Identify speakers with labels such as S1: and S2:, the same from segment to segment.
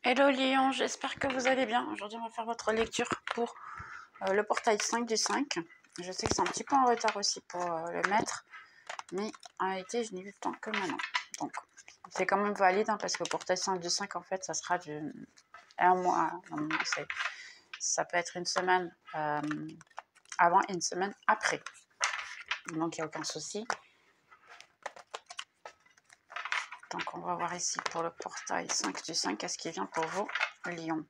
S1: Hello Lyon, j'espère que vous allez bien. Aujourd'hui, on va faire votre lecture pour le portail 5 du 5. Je sais que c'est un petit peu en retard aussi pour le mettre, mais en réalité, je n'ai eu le temps que maintenant. Donc, c'est quand même valide parce que le portail 5 du 5, en fait, ça sera un mois. Non, ça peut être une semaine avant et une semaine après. Donc, il n'y a aucun souci. Donc, on va voir ici pour le portail 5 du 5, qu'est-ce qui vient pour vous, Lyon.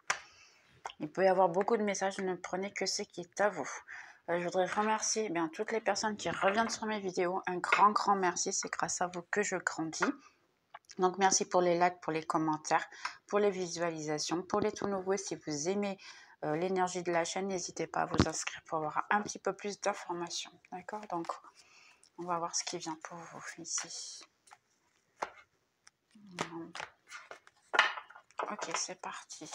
S1: Il peut y avoir beaucoup de messages, ne prenez que ce qui est à vous. Je voudrais remercier toutes les personnes qui reviennent sur mes vidéos. Un grand merci, c'est grâce à vous que je grandis. Donc merci pour les likes, pour les commentaires, pour les visualisations, pour les tout nouveaux. Si vous aimez l'énergie de la chaîne, n'hésitez pas à vous inscrire pour avoir un petit peu plus d'informations. D'accord? Donc on va voir ce qui vient pour vous ici. Ok, c'est parti.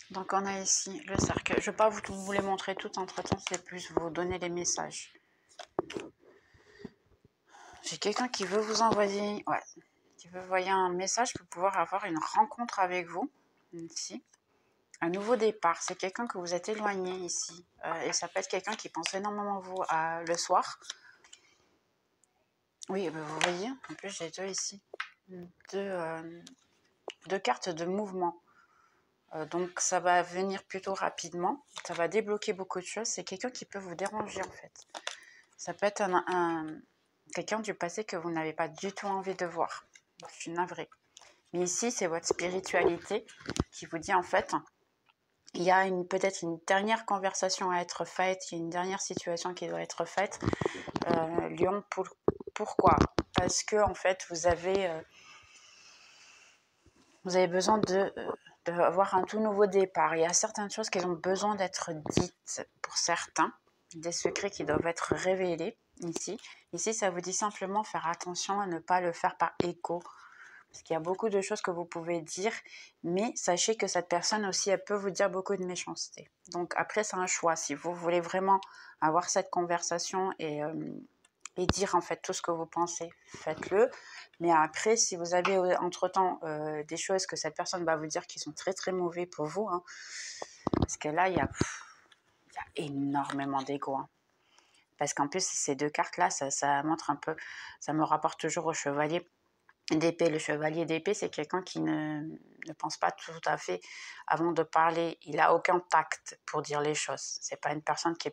S1: Donc on a ici le cercle. Je ne vais pas vous les montrer tout entre temps, c'est plus vous donner les messages. J'ai quelqu'un qui veut vous envoyer, qui veut envoyer un message pour pouvoir avoir une rencontre avec vous ici. Un nouveau départ. C'est quelqu'un que vous êtes éloigné ici. Et ça peut être quelqu'un qui pense énormément à vous le soir. Oui, vous voyez, en plus j'ai deux ici. Deux cartes de mouvement. Donc ça va venir plutôt rapidement. Ça va débloquer beaucoup de choses. C'est quelqu'un qui peut vous déranger en fait. Ça peut être quelqu'un du passé que vous n'avez pas du tout envie de voir. Je suis navrée. Mais ici, c'est votre spiritualité qui vous dit en fait, il y a peut-être une dernière conversation à être faite, il y a une dernière situation qui doit être faite. Lion, pourquoi? Parce que en fait, vous avez besoin d'avoir un tout nouveau départ. Il y a certaines choses qui ont besoin d'être dites pour certains, des secrets qui doivent être révélés ici. Ici, ça vous dit simplement faire attention à ne pas le faire par écho. Parce qu'il y a beaucoup de choses que vous pouvez dire, mais sachez que cette personne aussi, elle peut vous dire beaucoup de méchanceté. Donc après, c'est un choix. Si vous voulez vraiment avoir cette conversation et dire en fait tout ce que vous pensez, faites-le. Mais après, si vous avez entre-temps des choses que cette personne va vous dire qui sont très très mauvais pour vous, parce que là, il y a énormément d'ego. Parce qu'en plus, ces deux cartes-là, ça montre un peu, ça me rapporte toujours au chevalier d'épée. Le chevalier d'épée, c'est quelqu'un qui ne pense pas tout à fait avant de parler. Il n'a aucun tact pour dire les choses. C'est pas une personne qui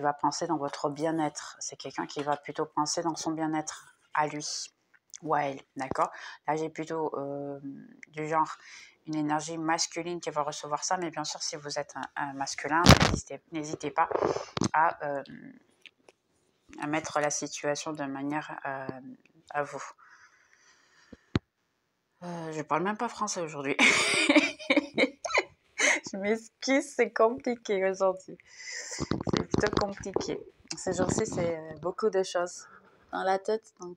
S1: va penser dans votre bien-être. C'est quelqu'un qui va plutôt penser dans son bien-être à lui ou à elle, d'accord? Là, j'ai plutôt du genre une énergie masculine qui va recevoir ça, mais bien sûr, si vous êtes un masculin, n'hésitez pas à mettre la situation de manière à vous. Je parle même pas français aujourd'hui. Je m'excuse, c'est compliqué aujourd'hui. C'est plutôt compliqué. Ces jours-ci, c'est beaucoup de choses dans la tête. Donc,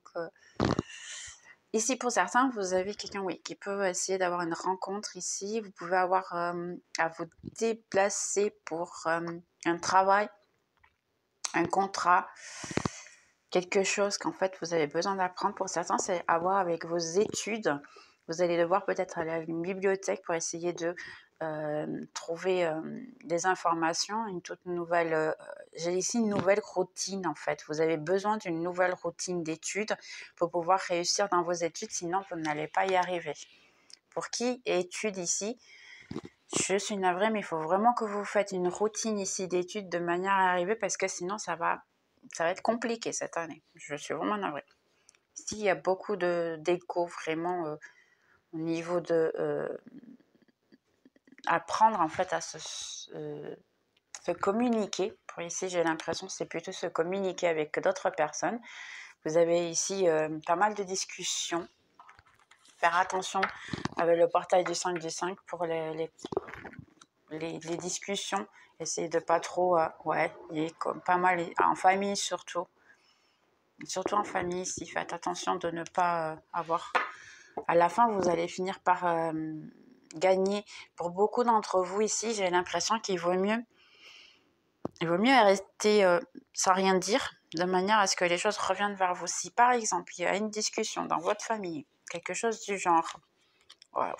S1: ici, pour certains, vous avez quelqu'un qui peut essayer d'avoir une rencontre ici. Vous pouvez avoir à vous déplacer pour un travail, un contrat, quelque chose qu'en fait, vous avez besoin d'apprendre. Pour certains, c'est à voir avec vos études. Vous allez devoir peut-être aller à une bibliothèque pour essayer de trouver des informations, une toute nouvelle... j'ai ici une nouvelle routine en fait. Vous avez besoin d'une nouvelle routine d'études pour pouvoir réussir dans vos études, sinon vous n'allez pas y arriver. Pour qui étude ici, je suis navrée, mais il faut vraiment que vous faites une routine ici d'études de manière à arriver, parce que sinon ça va être compliqué cette année. Je suis vraiment navrée. Ici, il y a beaucoup d'écho vraiment au niveau de... apprendre en fait à se communiquer. Pour ici, j'ai l'impression que c'est plutôt se communiquer avec d'autres personnes. Vous avez ici pas mal de discussions. Faire attention avec le portail du 5 du 5 pour les discussions. Essayez de pas trop... il y a pas mal en famille surtout. Surtout en famille ici. Faites attention de ne pas avoir... À la fin, vous allez finir par... gagner. Pour beaucoup d'entre vous ici, j'ai l'impression qu'il vaut mieux rester sans rien dire, de manière à ce que les choses reviennent vers vous. Si par exemple, il y a une discussion dans votre famille, quelque chose du genre, Ouais,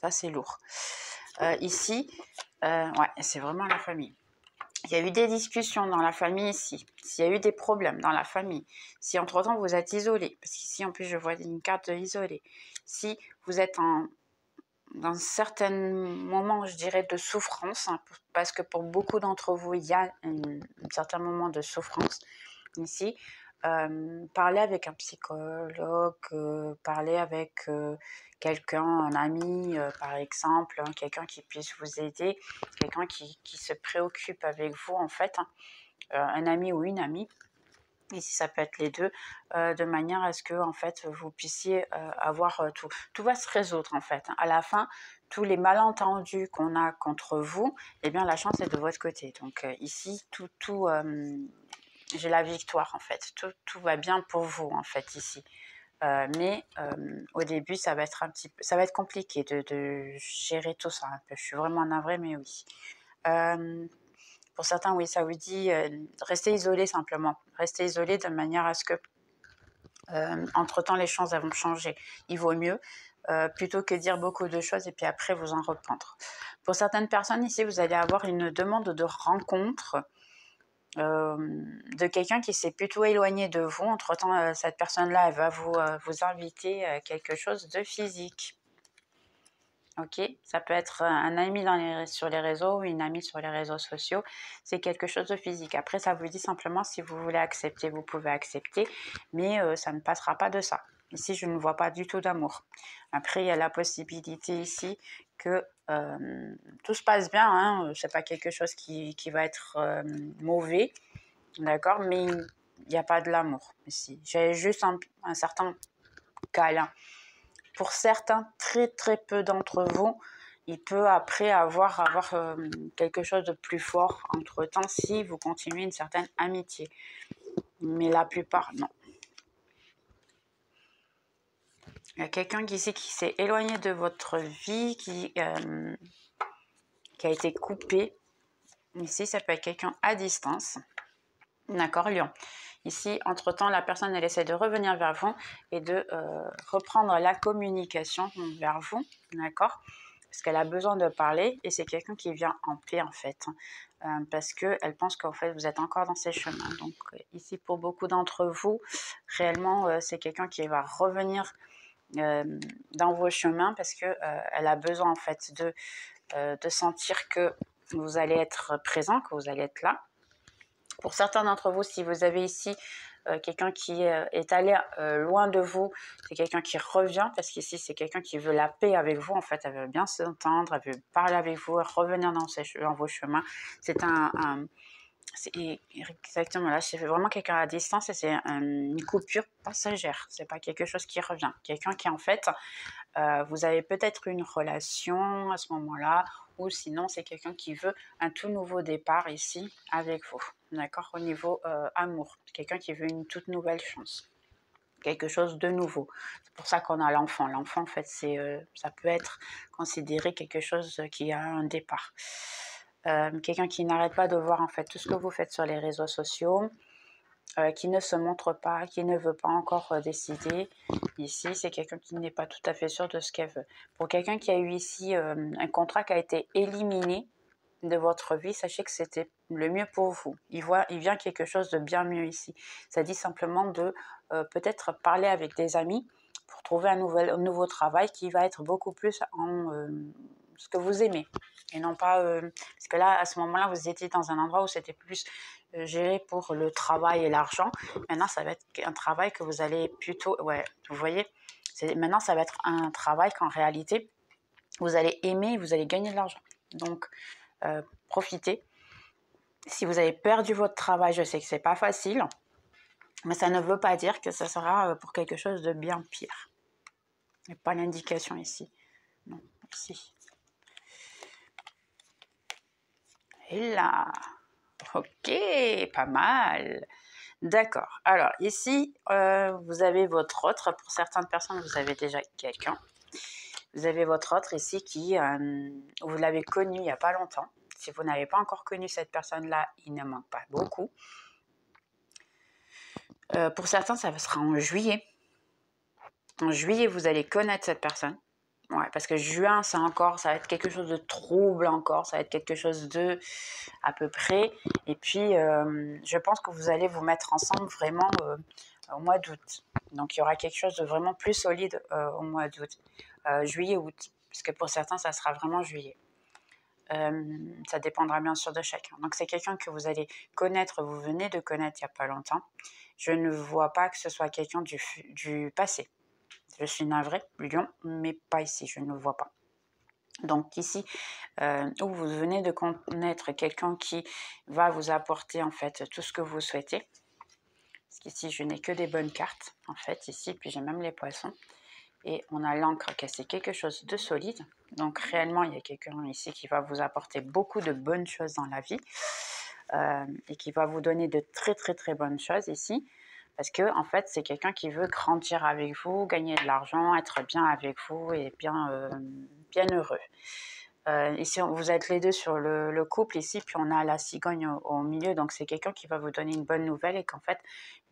S1: ça, c'est lourd. Ici, ouais, c'est vraiment la famille. Il y a eu des discussions dans la famille ici, s'il y a eu des problèmes dans la famille, si entre-temps vous êtes isolé, parce qu'ici en plus je vois une carte de isolé, si vous êtes dans certains moments, je dirais, de souffrance, hein, parce que pour beaucoup d'entre vous, il y a un certain moment de souffrance ici, parler avec un psychologue, parler avec quelqu'un, un ami par exemple, hein, quelqu'un qui puisse vous aider, quelqu'un qui se préoccupe avec vous en fait, hein, un ami ou une amie. Ici, ça peut être les deux, de manière à ce que en fait, vous puissiez avoir tout. Tout va se résoudre en fait. Hein. À la fin, tous les malentendus qu'on a contre vous, eh bien la chance est de votre côté. Donc ici, j'ai la victoire en fait. Tout va bien pour vous en fait ici. Mais au début, ça va être ça va être compliqué de gérer tout ça un peu. Je suis vraiment navrée, mais oui. Pour certains, oui, ça vous dit rester isolé simplement. Rester isolé de manière à ce que, entre-temps, les choses vont changer. Il vaut mieux, plutôt que dire beaucoup de choses et puis après vous en reprendre. Pour certaines personnes ici, vous allez avoir une demande de rencontre de quelqu'un qui s'est plutôt éloigné de vous. Entre-temps, cette personne-là, elle va vous inviter à quelque chose de physique. Ok, ça peut être un ami sur les réseaux ou une amie sur les réseaux sociaux. C'est quelque chose de physique. Après, ça vous dit simplement si vous voulez accepter, vous pouvez accepter, mais ça ne passera pas de ça. Ici, je ne vois pas du tout d'amour. Après, il y a la possibilité ici que tout se passe bien. Hein, c'est pas quelque chose qui va être mauvais, d'accord, mais il n'y a pas de l'amour ici. J'ai juste un certain câlin. Pour certains, très très peu d'entre vous, il peut après avoir quelque chose de plus fort entre-temps si vous continuez une certaine amitié. Mais la plupart, non. Il y a quelqu'un ici qui s'est éloigné de votre vie, qui a été coupé. Ici, ça peut être quelqu'un à distance. D'accord, Lion. Ici, entre-temps, la personne, elle essaie de revenir vers vous et de reprendre la communication vers vous. D'accord ? Parce qu'elle a besoin de parler et c'est quelqu'un qui vient en paix en fait, parce qu'elle pense qu'en fait vous êtes encore dans ses chemins. Donc ici pour beaucoup d'entre vous, réellement c'est quelqu'un qui va revenir dans vos chemins parce qu'elle a besoin en fait de sentir que vous allez être présent, que vous allez être là. Pour certains d'entre vous, si vous avez ici quelqu'un qui est allé loin de vous, c'est quelqu'un qui revient, parce qu'ici c'est quelqu'un qui veut la paix avec vous, en fait, elle veut bien s'entendre, elle veut parler avec vous, revenir dans vos chemins. C'est c'est exactement là, c'est vraiment quelqu'un à distance et c'est une coupure passagère, c'est pas quelque chose qui revient. Quelqu'un qui en fait, vous avez peut-être une relation à ce moment-là, ou sinon c'est quelqu'un qui veut un tout nouveau départ ici avec vous, d'accord, au niveau amour, quelqu'un qui veut une toute nouvelle chance, quelque chose de nouveau. C'est pour ça qu'on a l'enfant. L'enfant en fait ça peut être considéré quelque chose qui a un départ. Quelqu'un qui n'arrête pas de voir en fait tout ce que vous faites sur les réseaux sociaux, qui ne se montre pas, qui ne veut pas encore décider. Ici, c'est quelqu'un qui n'est pas tout à fait sûr de ce qu'elle veut. Pour quelqu'un qui a eu ici un contrat qui a été éliminé de votre vie, sachez que c'était le mieux pour vous. Il vient quelque chose de bien mieux ici. Ça dit simplement de peut-être parler avec des amis pour trouver un nouveau travail qui va être beaucoup plus en ce que vous aimez. Et non pas... parce que là, à ce moment-là, vous étiez dans un endroit où c'était plus géré pour le travail et l'argent. Maintenant, ça va être un travail que vous allez plutôt... Ouais, vous voyez, maintenant, ça va être un travail qu'en réalité, vous allez aimer et vous allez gagner de l'argent. Donc, profitez. Si vous avez perdu votre travail, je sais que c'est pas facile, mais ça ne veut pas dire que ça sera pour quelque chose de bien pire. Il n'y a pas l'indication ici. Non, ici. Et là, ok, pas mal. D'accord. Alors ici, vous avez votre autre. Pour certaines personnes, vous avez déjà quelqu'un. Vous avez votre autre ici qui, vous l'avez connu il n'y a pas longtemps. Si vous n'avez pas encore connu cette personne-là, il ne manque pas beaucoup. Pour certains, ça sera en juillet. En juillet, vous allez connaître cette personne. Ouais, parce que juin, ça va être quelque chose de trouble encore, ça va être quelque chose de à peu près. Et puis, je pense que vous allez vous mettre ensemble vraiment au mois d'août. Donc, il y aura quelque chose de vraiment plus solide au mois d'août, juillet-août, puisque pour certains, ça sera vraiment juillet. Ça dépendra bien sûr de chacun. Donc, c'est quelqu'un que vous allez connaître, vous venez de connaître il n'y a pas longtemps. Je ne vois pas que ce soit quelqu'un du passé. Je suis navrée, Lion, mais pas ici, je ne le vois pas. Donc ici, où vous venez de connaître quelqu'un qui va vous apporter en fait tout ce que vous souhaitez. Parce qu'ici, je n'ai que des bonnes cartes, en fait, ici, puis j'ai même les poissons. Et on a l'encre qui c'est quelque chose de solide. Donc réellement, il y a quelqu'un ici qui va vous apporter beaucoup de bonnes choses dans la vie. Et qui va vous donner de très très très bonnes choses ici. Parce que, en fait, c'est quelqu'un qui veut grandir avec vous, gagner de l'argent, être bien avec vous et bien heureux. Ici, vous êtes les deux sur le couple ici, puis on a la cigogne au milieu. Donc, c'est quelqu'un qui va vous donner une bonne nouvelle et qu'en fait,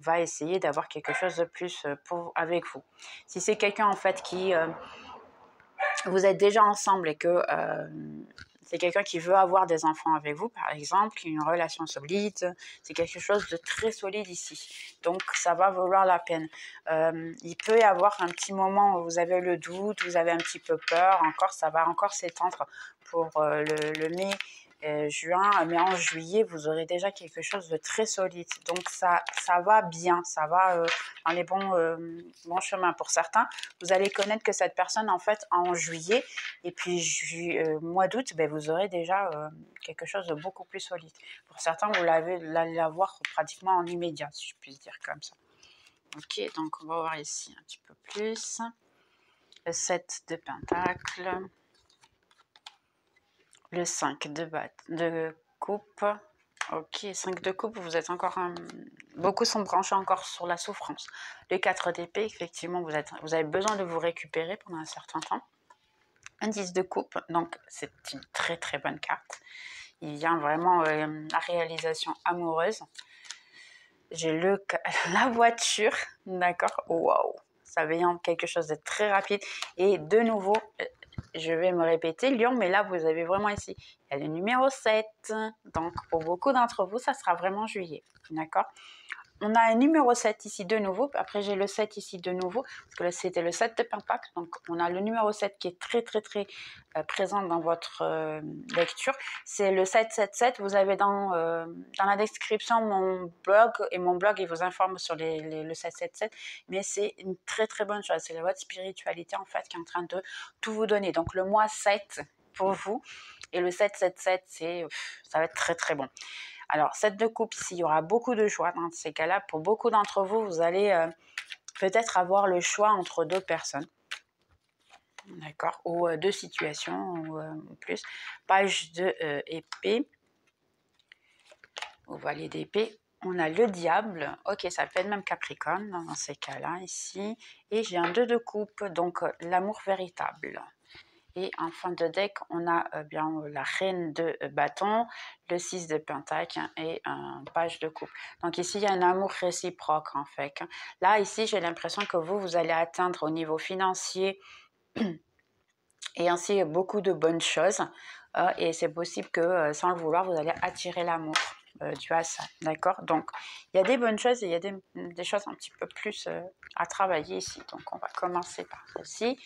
S1: va essayer d'avoir quelque chose de plus avec vous. Si c'est quelqu'un, en fait, qui... vous êtes déjà ensemble et que... c'est quelqu'un qui veut avoir des enfants avec vous, par exemple, qui a une relation solide. C'est quelque chose de très solide ici. Donc, ça va valoir la peine. Il peut y avoir un petit moment où vous avez le doute, vous avez un petit peu peur. Encore, ça va encore s'étendre pour le mai, juin. Mais en juillet, vous aurez déjà quelque chose de très solide. Donc, ça va bien. Ça va dans les bons chemins. Pour certains, vous allez connaître que cette personne, en fait, en juillet, et puis mois d'août, ben, vous aurez déjà quelque chose de beaucoup plus solide. Pour certains, vous allez l'avoir pratiquement en immédiat, si je puis dire comme ça. Ok, donc on va voir ici un petit peu plus. Le 7 de Pentacle. Le 5 de coupe. Ok, 5 de coupe, vous êtes encore... beaucoup sont branchés encore sur la souffrance. Le 4 d'épée, effectivement, vous avez besoin de vous récupérer pendant un certain temps. Un 10 de coupe, donc c'est une très très bonne carte. Il vient vraiment la réalisation amoureuse. J'ai la voiture, d'accord, waouh, ça vient quelque chose de très rapide. Et de nouveau, je vais me répéter, Lion, mais là, vous avez vraiment ici, il y a le numéro 7. Donc, pour beaucoup d'entre vous, ça sera vraiment juillet, d'accord. On a un numéro 7 ici de nouveau. Après, j'ai le 7 ici de nouveau. Parce que là, c'était le 7 de Pentacle. Donc, on a le numéro 7 qui est très, très, très présent dans votre lecture. C'est le 777. Vous avez dans la description mon blog. Et mon blog, il vous informe sur le 777. Mais c'est une très, très bonne chose. C'est votre spiritualité, en fait, qui est en train de tout vous donner. Donc, le mois 7 pour vous. Et le 777, ça va être très, très bon. Alors, 7 de coupe, ici, il y aura beaucoup de choix dans ces cas-là. Pour beaucoup d'entre vous, vous allez peut-être avoir le choix entre deux personnes. D'accord. Ou deux situations ou plus. Page de épée. Au valet d'épée. On a le diable. Ok, ça peut être même Capricorne dans ces cas-là, ici. Et j'ai un 2 de coupe, donc l'amour véritable. Et en fin de deck, on a bien la reine de bâton, le 6 de pentacle et un page de coupe. Donc ici, il y a un amour réciproque en fait. Là, ici, j'ai l'impression que vous allez atteindre au niveau financier et ainsi beaucoup de bonnes choses. Et c'est possible que sans le vouloir, vous allez attirer l'amour dû à ça. D'accord. Donc, il y a des bonnes choses et il y a des choses un petit peu plus à travailler ici. Donc, on va commencer par ceci.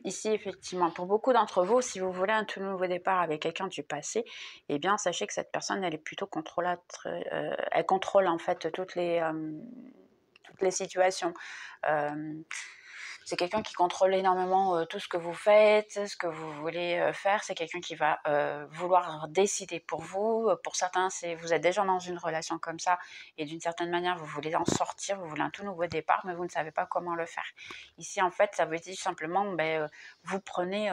S1: Ici, effectivement, pour beaucoup d'entre vous, si vous voulez un tout nouveau départ avec quelqu'un du passé, eh bien, sachez que cette personne, elle est plutôt contrôlatrice. Elle contrôle, en fait, toutes les situations. C'est quelqu'un qui contrôle énormément tout ce que vous faites, ce que vous voulez faire. C'est quelqu'un qui va vouloir décider pour vous. Pour certains, vous êtes déjà dans une relation comme ça et d'une certaine manière, vous voulez en sortir, vous voulez un tout nouveau départ, mais vous ne savez pas comment le faire. Ici, en fait, ça veut dire simplement, vous prenez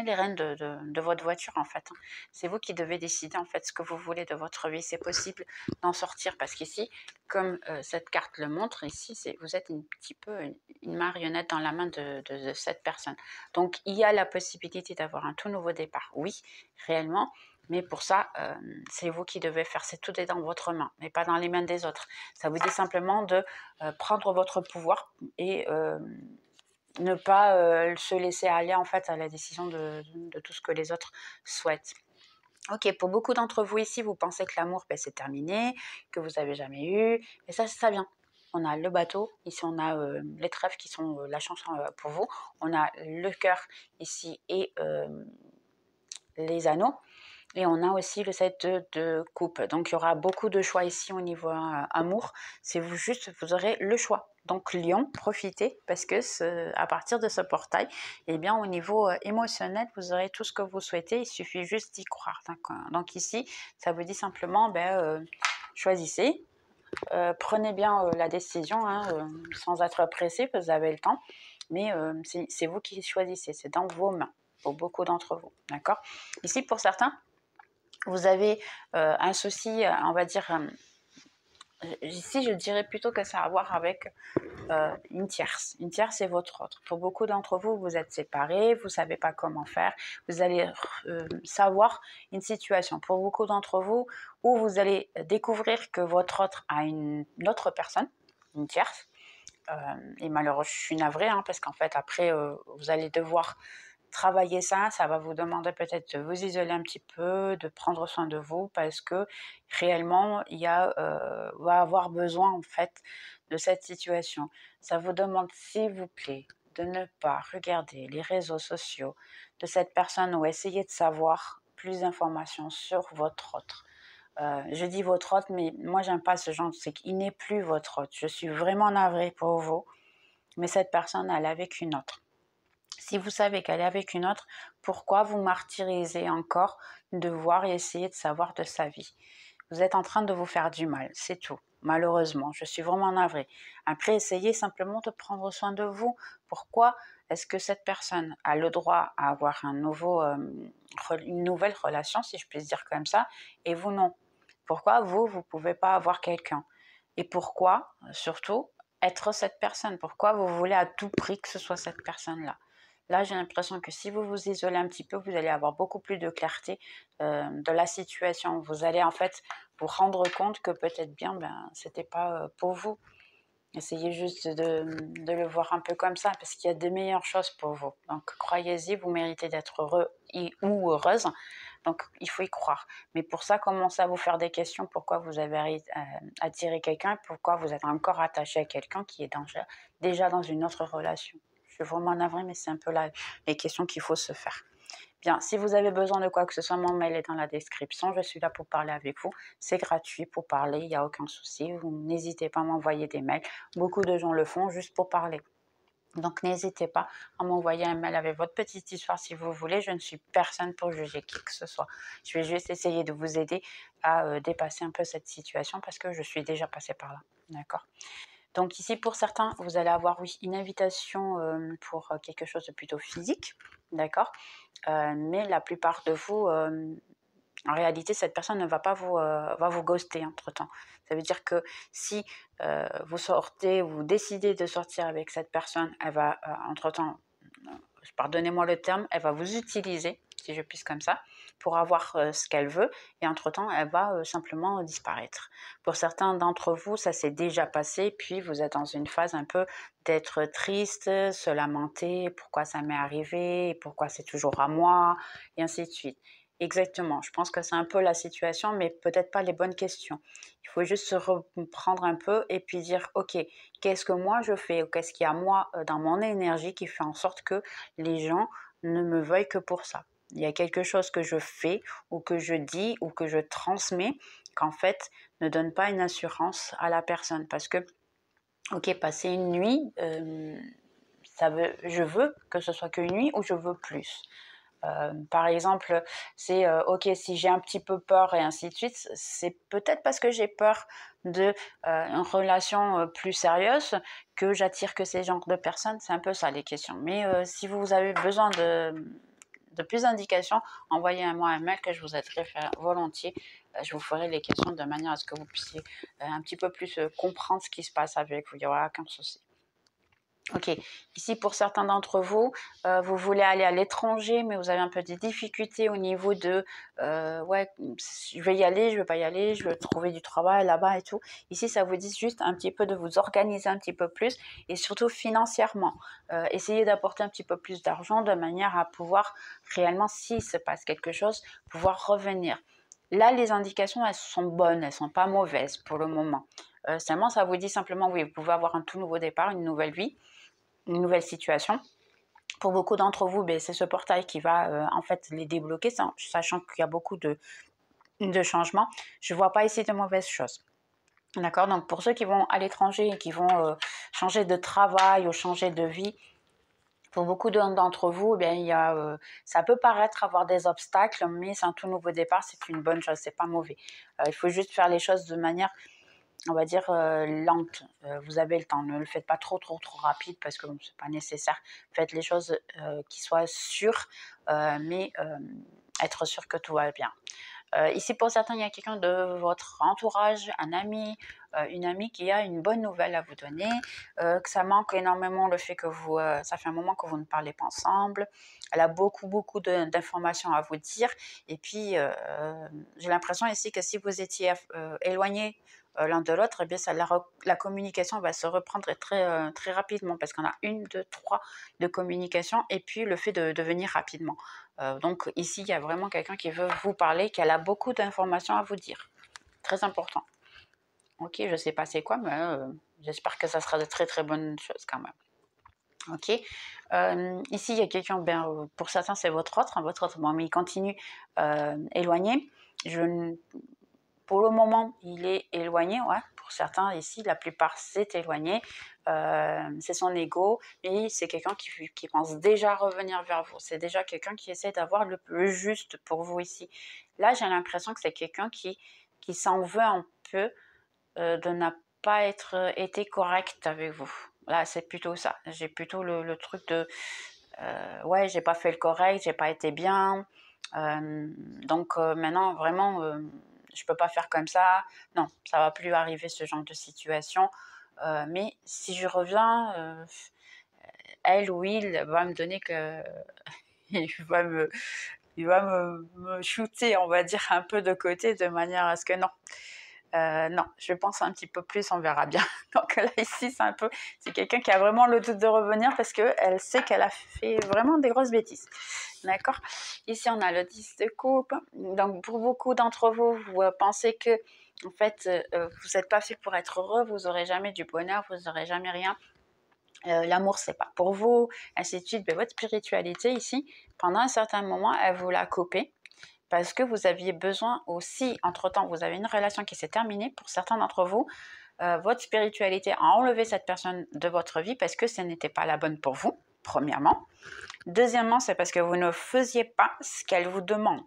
S1: les rênes de votre voiture, en fait. C'est vous qui devez décider, en fait, ce que vous voulez de votre vie. C'est possible d'en sortir parce qu'ici, comme cette carte le montre, ici, vous êtes un petit peu une marionnette dans la main de cette personne. Donc, il y a la possibilité d'avoir un tout nouveau départ. Oui, réellement. Mais pour ça, c'est vous qui devez faire. Tout est dans votre main, mais pas dans les mains des autres. Ça vous dit simplement de prendre votre pouvoir et ne pas se laisser aller en fait à la décision de tout ce que les autres souhaitent. Ok, pour beaucoup d'entre vous ici, vous pensez que l'amour, ben, c'est terminé, que vous n'avez jamais eu, et ça vient. On a le bateau, ici on a les trèfles qui sont la chanson pour vous, on a le cœur ici et les anneaux, et on a aussi le 7 de coupe. Donc il y aura beaucoup de choix ici au niveau amour, c'est vous aurez le choix. Donc Lion, profitez parce que à partir de ce portail, eh bien au niveau émotionnel, vous aurez tout ce que vous souhaitez, il suffit juste d'y croire. Donc ici, ça vous dit simplement, choisissez, prenez bien la décision sans être pressé, vous avez le temps, mais c'est vous qui choisissez, c'est dans vos mains pour beaucoup d'entre vous, d'accord. Ici, pour certains, vous avez un souci, on va dire, ici je dirais plutôt que ça a à voir avec une tierce. Une tierce, c'est votre autre. Pour beaucoup d'entre vous, vous êtes séparés, vous ne savez pas comment faire, vous allez savoir une situation. Pour beaucoup d'entre vous, où vous allez découvrir que votre autre a une autre personne, une tierce, et malheureusement, je suis navrée, parce qu'en fait, après, vous allez devoir travailler ça va vous demander peut-être de vous isoler un petit peu, de prendre soin de vous, parce que réellement, va avoir besoin en fait de cette situation. Ça vous demande, s'il vous plaît, de ne pas regarder les réseaux sociaux de cette personne ou essayer de savoir plus d'informations sur votre autre. Je dis votre autre, mais moi j'aime pas ce genre, c'est qu'il n'est plus votre autre. Je suis vraiment navrée pour vous, mais cette personne, elle est avec une autre. Si vous savez qu'elle est avec une autre, pourquoi vous martyrisez encore de voir et essayer de savoir de sa vie? Vous êtes en train de vous faire du mal, c'est tout. Malheureusement, je suis vraiment navrée. Après, essayez simplement de prendre soin de vous. Pourquoi est-ce que cette personne a le droit à avoir une nouvelle relation, si je puis dire comme ça, et vous non? Pourquoi vous ne pouvez pas avoir quelqu'un? Et pourquoi, surtout, être cette personne? Pourquoi vous voulez à tout prix que ce soit cette personne-là? Là, j'ai l'impression que si vous vous isolez un petit peu, vous allez avoir beaucoup plus de clarté de la situation. Vous allez en fait vous rendre compte que peut-être bien, c'était pas pour vous. Essayez juste de le voir un peu comme ça, parce qu'il y a de meilleures choses pour vous. Donc, croyez-y, vous méritez d'être heureux ou heureuse. Donc, il faut y croire. Mais pour ça, commencez à vous faire des questions. Pourquoi vous avez attiré quelqu'un? Pourquoi vous êtes encore attaché à quelqu'un qui est déjà dans une autre relation? Je suis vraiment navrée, mais c'est un peu là les questions qu'il faut se faire. Bien, si vous avez besoin de quoi que ce soit, mon mail est dans la description. Je suis là pour parler avec vous. C'est gratuit pour parler, il n'y a aucun souci. Vous n'hésitez pas à m'envoyer des mails. Beaucoup de gens le font juste pour parler. Donc, n'hésitez pas à m'envoyer un mail avec votre petite histoire si vous voulez. Je ne suis personne pour juger qui que ce soit. Je vais juste essayer de vous aider à dépasser un peu cette situation parce que je suis déjà passée par là. D'accord? Donc ici, pour certains, vous allez avoir, oui, une invitation pour quelque chose de plutôt physique, d'accord, mais la plupart de vous, en réalité, cette personne ne va pas va vous ghoster entre-temps. Ça veut dire que si vous sortez, vous décidez de sortir avec cette personne, elle va, entre-temps, pardonnez-moi le terme, elle va vous utiliser, si je puisse comme ça, pour avoir ce qu'elle veut, et entre-temps, elle va simplement disparaître. Pour certains d'entre vous, ça s'est déjà passé, puis vous êtes dans une phase un peu d'être triste, se lamenter, pourquoi ça m'est arrivé, pourquoi c'est toujours à moi, et ainsi de suite. Exactement, je pense que c'est un peu la situation, mais peut-être pas les bonnes questions. Il faut juste se reprendre un peu et puis dire, ok, qu'est-ce que moi je fais, ou qu'est-ce qu'il y a moi dans mon énergie qui fait en sorte que les gens ne me veuillent que pour ça. Il y a quelque chose que je fais ou que je dis ou que je transmets qu'en fait ne donne pas une assurance à la personne. Parce que, ok, passer une nuit, je veux que ce soit qu'une nuit ou je veux plus. Par exemple, c'est ok, si j'ai un petit peu peur et ainsi de suite, c'est peut-être parce que j'ai peur de une relation plus sérieuse que j'attire que ces genres de personnes. C'est un peu ça les questions. Mais si vous avez besoin de plus d'indications, envoyez-moi un mail que je vous aiderai volontiers. Je vous ferai les questions de manière à ce que vous puissiez un petit peu plus comprendre ce qui se passe avec vous. Il n'y aura aucun souci. Ok, ici pour certains d'entre vous, vous voulez aller à l'étranger, mais vous avez un peu des difficultés au niveau de ouais, je vais y aller, je vais pas y aller, je vais trouver du travail là-bas et tout. Ici, ça vous dit juste un petit peu de vous organiser un petit peu plus et surtout financièrement. Essayez d'apporter un petit peu plus d'argent de manière à pouvoir réellement, s'il se passe quelque chose, pouvoir revenir. Là, les indications, elles sont bonnes, elles sont pas mauvaises pour le moment. Seulement, ça vous dit simplement, oui, vous pouvez avoir un tout nouveau départ, une nouvelle vie, une nouvelle situation. Pour beaucoup d'entre vous, c'est ce portail qui va en fait les débloquer, sachant qu'il y a beaucoup de changements. Je ne vois pas ici de mauvaises choses. D'accord. Donc pour ceux qui vont à l'étranger et qui vont changer de travail ou changer de vie, pour beaucoup d'entre vous, ça peut paraître avoir des obstacles, mais c'est un tout nouveau départ, c'est une bonne chose, c'est pas mauvais. Il faut juste faire les choses de manière, on va dire, lente. Vous avez le temps, ne le faites pas trop rapide parce que c'est pas nécessaire. Faites les choses qui soient sûres, mais être sûr que tout va bien. Ici, pour certains, il y a quelqu'un de votre entourage, un ami, une amie qui a une bonne nouvelle à vous donner, que ça manque énormément le fait que ça fait un moment que vous ne parlez pas ensemble. Elle a beaucoup d'informations à vous dire. Et puis, j'ai l'impression ici que si vous étiez éloignés l'un de l'autre, la communication va se reprendre très rapidement parce qu'on a 1, 2, 3 de communication et puis le fait de venir rapidement. Donc ici, il y a vraiment quelqu'un qui veut vous parler, qui a beaucoup d'informations à vous dire. Très important. Ok, je ne sais pas c'est quoi, mais j'espère que ça sera de très bonnes choses quand même. Ok. Ici, il y a quelqu'un, pour certains, c'est votre autre, mais il continue éloigné. Pour le moment, il est éloigné, ouais. Pour certains, ici, la plupart, c'est éloigné. C'est son ego, mais c'est quelqu'un qui pense déjà revenir vers vous. C'est déjà quelqu'un qui essaie d'avoir le plus juste pour vous ici. Là, j'ai l'impression que c'est quelqu'un qui s'en veut un peu de ne pas été correct avec vous. Là, c'est plutôt ça. J'ai plutôt le truc de ouais, j'ai pas fait le correct, j'ai pas été bien. Donc maintenant, vraiment, je peux pas faire comme ça. Non, ça va plus arriver ce genre de situation. Mais si je reviens, elle ou il va me donner que il va me shooter, on va dire, un peu de côté de manière à ce que non. Non, je pense un petit peu plus, on verra bien. Donc là, ici, c'est quelqu'un qui a vraiment le doute de revenir parce qu'elle sait qu'elle a fait vraiment des grosses bêtises. D'accord. Ici, on a le 10 de coupe. Donc, pour beaucoup d'entre vous, vous pensez que, en fait, vous n'êtes pas fait pour être heureux, vous n'aurez jamais du bonheur, vous n'aurez jamais rien. L'amour, c'est pas pour vous, ainsi de suite. Mais votre spiritualité, ici, pendant un certain moment, elle vous l'a coupée. Parce que vous aviez besoin aussi, entre-temps, vous avez une relation qui s'est terminée. Pour certains d'entre vous, votre spiritualité a enlevé cette personne de votre vie parce que ce n'était pas la bonne pour vous, premièrement. Deuxièmement, c'est parce que vous ne faisiez pas ce qu'elle vous demande.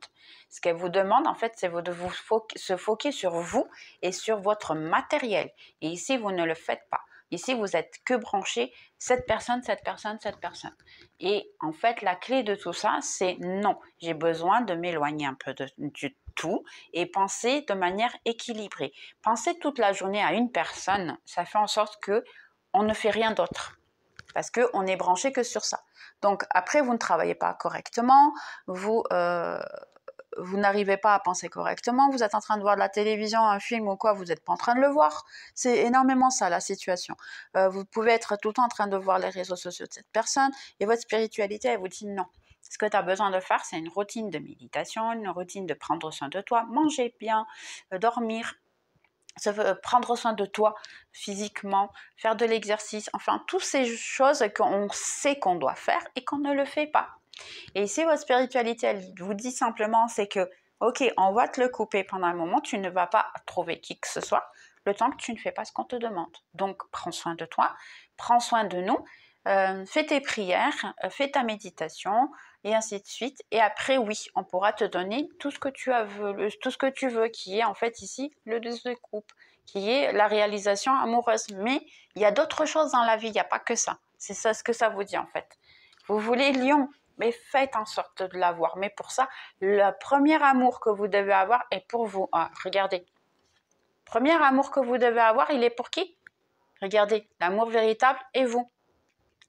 S1: Ce qu'elle vous demande, en fait, c'est de vous se focuser sur vous et sur votre matériel. Et ici, vous ne le faites pas. Ici, vous êtes que branché cette personne. Et en fait, la clé de tout ça, c'est non. J'ai besoin de m'éloigner un peu du tout et penser de manière équilibrée. Penser toute la journée à une personne, ça fait en sorte que on ne fait rien d'autre parce qu'on est branché que sur ça. Donc après, vous ne travaillez pas correctement, vous n'arrivez pas à penser correctement, vous êtes en train de voir de la télévision, un film ou quoi, vous n'êtes pas en train de le voir. C'est énormément ça, la situation. Vous pouvez être tout le temps en train de voir les réseaux sociaux de cette personne et votre spiritualité, elle vous dit non. Ce que tu as besoin de faire, c'est une routine de méditation, une routine de prendre soin de toi, manger bien, dormir, prendre soin de toi physiquement, faire de l'exercice, enfin toutes ces choses qu'on sait qu'on doit faire et qu'on ne le fait pas. Et si votre spiritualité, elle vous dit simplement, c'est que, ok, on va te le couper pendant un moment, tu ne vas pas trouver qui que ce soit, le temps que tu ne fais pas ce qu'on te demande. Donc, prends soin de toi, prends soin de nous, fais tes prières, fais ta méditation, et ainsi de suite. Et après, oui, on pourra te donner tout ce que tout ce que tu veux, qui est en fait ici le 2 de coupe, qui est la réalisation amoureuse. Mais il y a d'autres choses dans la vie, il n'y a pas que ça. C'est ça ce que ça vous dit en fait. Vous voulez Lion, mais faites en sorte de l'avoir. Mais pour ça, le premier amour que vous devez avoir est pour vous. Ah, regardez. Premier amour que vous devez avoir, il est pour qui? Regardez, l'amour véritable est vous.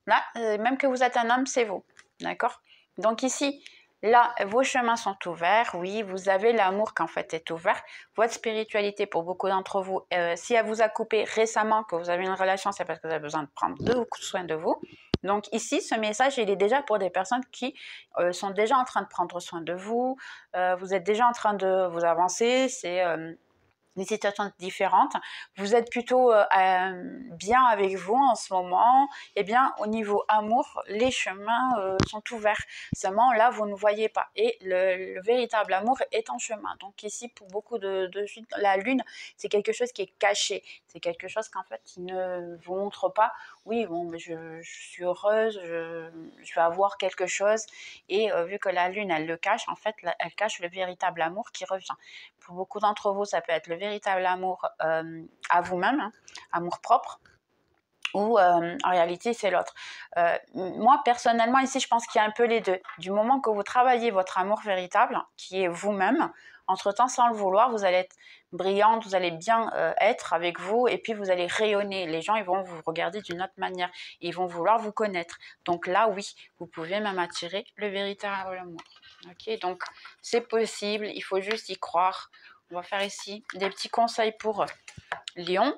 S1: Là, même que vous êtes un homme, c'est vous. D'accord? Donc ici, là, vos chemins sont ouverts. Oui, vous avez l'amour qui en fait est ouvert. Votre spiritualité, pour beaucoup d'entre vous, si elle vous a coupé récemment, que vous avez une relation, c'est parce que vous avez besoin de prendre beaucoup soin de vous. Donc ici, ce message, il est déjà pour des personnes qui sont déjà en train de prendre soin de vous. Vous êtes déjà en train de vous avancer. C'est des situations différentes, vous êtes plutôt bien avec vous en ce moment, eh bien au niveau amour, les chemins sont ouverts. Seulement là, vous ne voyez pas. Et le véritable amour est en chemin. Donc ici, pour beaucoup de la lune, c'est quelque chose qui est caché. C'est quelque chose qu'en fait, il ne vous montre pas. Oui, bon, mais je suis heureuse, je vais avoir quelque chose. Et vu que la lune, elle le cache, en fait, elle cache le véritable amour qui revient. Pour beaucoup d'entre vous, ça peut être le véritable amour à vous-même, hein, amour propre, ou en réalité, c'est l'autre. Moi, personnellement, ici, je pense qu'il y a un peu les deux. Du moment que vous travaillez votre amour véritable, qui est vous-même, entre-temps, sans le vouloir, vous allez être brillante, vous allez bien être avec vous, et puis vous allez rayonner. Les gens, ils vont vous regarder d'une autre manière, ils vont vouloir vous connaître. Donc là, oui, vous pouvez même attirer le véritable amour. Ok, donc c'est possible, il faut juste y croire. On va faire ici des petits conseils pour Lion.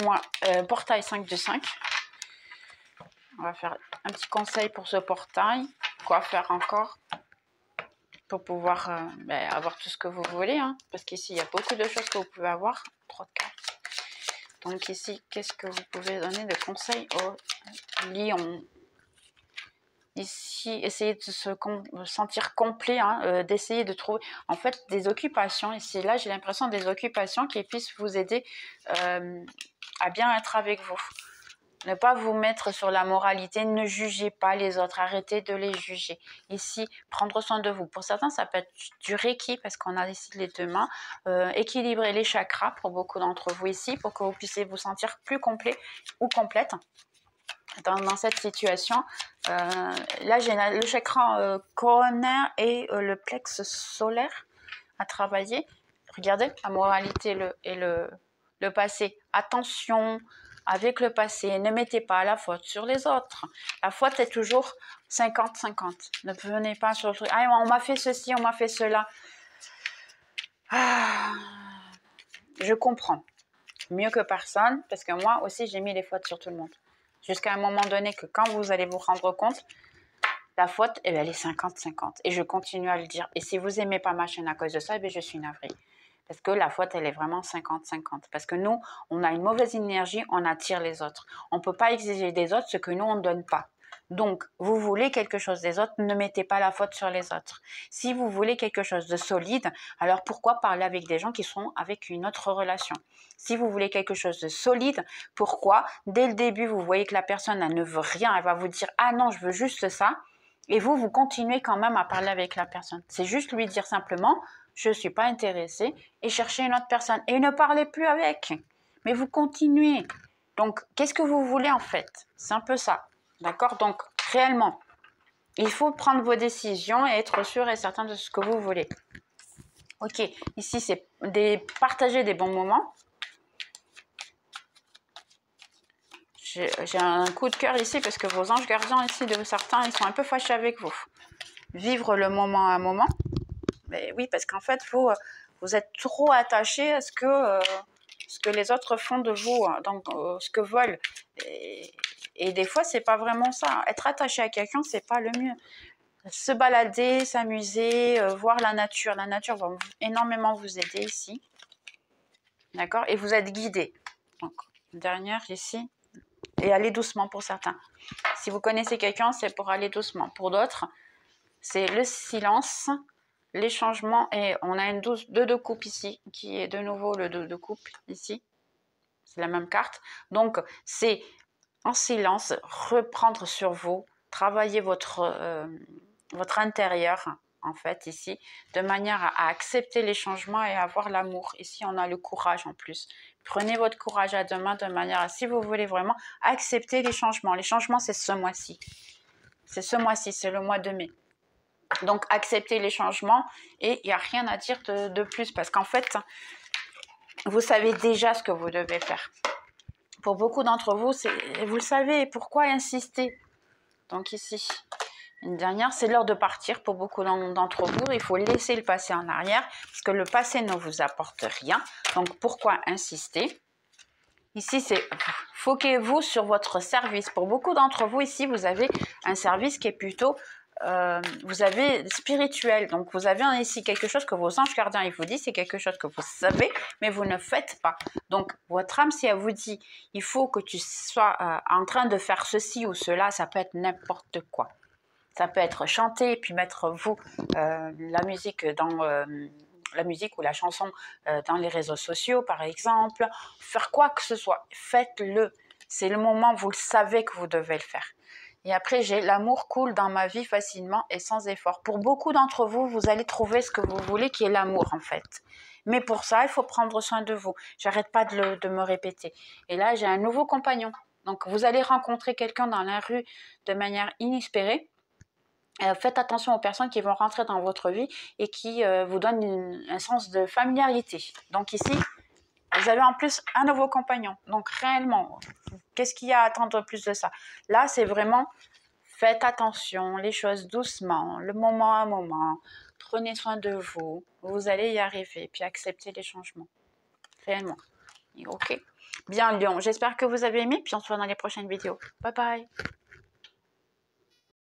S1: Moi, portail 5 de 5. On va faire un petit conseil pour ce portail. Quoi faire encore pour pouvoir avoir tout ce que vous voulez, hein, parce qu'ici, il y a beaucoup de choses que vous pouvez avoir. Trop de cartes. Donc ici, qu'est-ce que vous pouvez donner de conseils au Lion? Ici, essayez de se sentir complet, hein, d'essayer de trouver en fait des occupations. Ici, là, j'ai l'impression des occupations qui puissent vous aider à bien être avec vous. Ne pas vous mettre sur la moralité, ne jugez pas les autres, arrêtez de les juger. Ici, prendre soin de vous. Pour certains, ça peut être du Reiki, parce qu'on a ici les deux mains. Équilibrer les chakras pour beaucoup d'entre vous ici, pour que vous puissiez vous sentir plus complet ou complète. Dans cette situation, là j'ai le chakra coronaire et le plexus solaire à travailler. Regardez, la moralité et le passé. Attention avec le passé, ne mettez pas la faute sur les autres. La faute est toujours 50-50. Ne venez pas sur le truc. Ah, on m'a fait ceci, on m'a fait cela. Ah, je comprends. Mieux que personne, parce que moi aussi j'ai mis les fautes sur tout le monde. Jusqu'à un moment donné que quand vous allez vous rendre compte, la faute, elle est 50-50. Et je continue à le dire. Et si vous n'aimez pas ma chaîne à cause de ça, je suis navrée. Parce que la faute, elle est vraiment 50-50. Parce que nous, on a une mauvaise énergie, on attire les autres. On ne peut pas exiger des autres ce que nous, on ne donne pas. Donc, vous voulez quelque chose des autres, ne mettez pas la faute sur les autres. Si vous voulez quelque chose de solide, alors pourquoi parler avec des gens qui sont avec une autre relation? Si vous voulez quelque chose de solide, pourquoi dès le début, vous voyez que la personne elle ne veut rien, elle va vous dire « Ah non, je veux juste ça ». Et vous continuez quand même à parler avec la personne. C'est juste lui dire simplement « Je ne suis pas intéressée » et chercher une autre personne. Et ne parlez plus avec. Mais vous continuez. Donc, qu'est-ce que vous voulez en fait? C'est un peu ça. D'accord? Donc, réellement, il faut prendre vos décisions et être sûr et certain de ce que vous voulez. Ok, ici, c'est partager des bons moments. J'ai un coup de cœur ici parce que vos anges gardiens ici, de certains, ils sont un peu fâchés avec vous. Vivre le moment à moment. Mais oui, parce qu'en fait, vous êtes trop attaché à ce que les autres font de vous, donc ce que veulent. Et des fois, c'est pas vraiment ça. Être attaché à quelqu'un, c'est pas le mieux. Se balader, s'amuser, voir la nature. La nature va énormément vous aider ici. D'accord? Et vous êtes guidé. Donc, dernière ici. Et aller doucement pour certains. Si vous connaissez quelqu'un, c'est pour aller doucement. Pour d'autres, c'est le silence, les changements. Et on a une 2 de coupe ici, qui est de nouveau le 2 de coupe ici. C'est la même carte. Donc, c'est en silence, reprendre sur vous, travailler votre intérieur, en fait, ici, de manière à accepter les changements et à avoir l'amour. Ici, on a le courage en plus. Prenez votre courage à deux mains de manière à, si vous voulez vraiment accepter les changements. Les changements, c'est ce mois-ci. C'est ce mois-ci, c'est le mois de mai. Donc, acceptez les changements et il n'y a rien à dire de plus parce qu'en fait, vous savez déjà ce que vous devez faire. Pour beaucoup d'entre vous, vous le savez, pourquoi insister? Donc ici, une dernière, c'est l'heure de partir pour beaucoup d'entre vous. Il faut laisser le passé en arrière parce que le passé ne vous apporte rien. Donc pourquoi insister? Ici, c'est foquez-vous sur votre service. Pour beaucoup d'entre vous, ici, vous avez un service qui est plutôt, vous avez spirituel. Donc, vous avez ici quelque chose que vos anges gardiens, ils vous disent, c'est quelque chose que vous savez, mais vous ne faites pas. Donc, votre âme, si elle vous dit, il faut que tu sois en train de faire ceci ou cela, ça peut être n'importe quoi. Ça peut être chanter, puis mettre vous la musique dans... la musique ou la chanson dans les réseaux sociaux, par exemple, faire quoi que ce soit, faites-le. C'est le moment, vous le savez que vous devez le faire. Et après, j'ai l'amour coule dans ma vie facilement et sans effort. Pour beaucoup d'entre vous, vous allez trouver ce que vous voulez, qui est l'amour en fait. Mais pour ça, il faut prendre soin de vous. J'arrête pas de me répéter. Et là, j'ai un nouveau compagnon. Donc, vous allez rencontrer quelqu'un dans la rue de manière inespérée. Faites attention aux personnes qui vont rentrer dans votre vie et qui vous donnent un sens de familiarité. Donc ici, vous avez en plus un nouveau compagnon. Donc réellement, qu'est-ce qu'il y a à attendre plus de ça? Là, c'est vraiment, faites attention, les choses doucement, le moment à moment. Prenez soin de vous, vous allez y arriver. Puis acceptez les changements. Réellement. Ok. Bien Lion, j'espère que vous avez aimé. Puis on se voit dans les prochaines vidéos. Bye bye.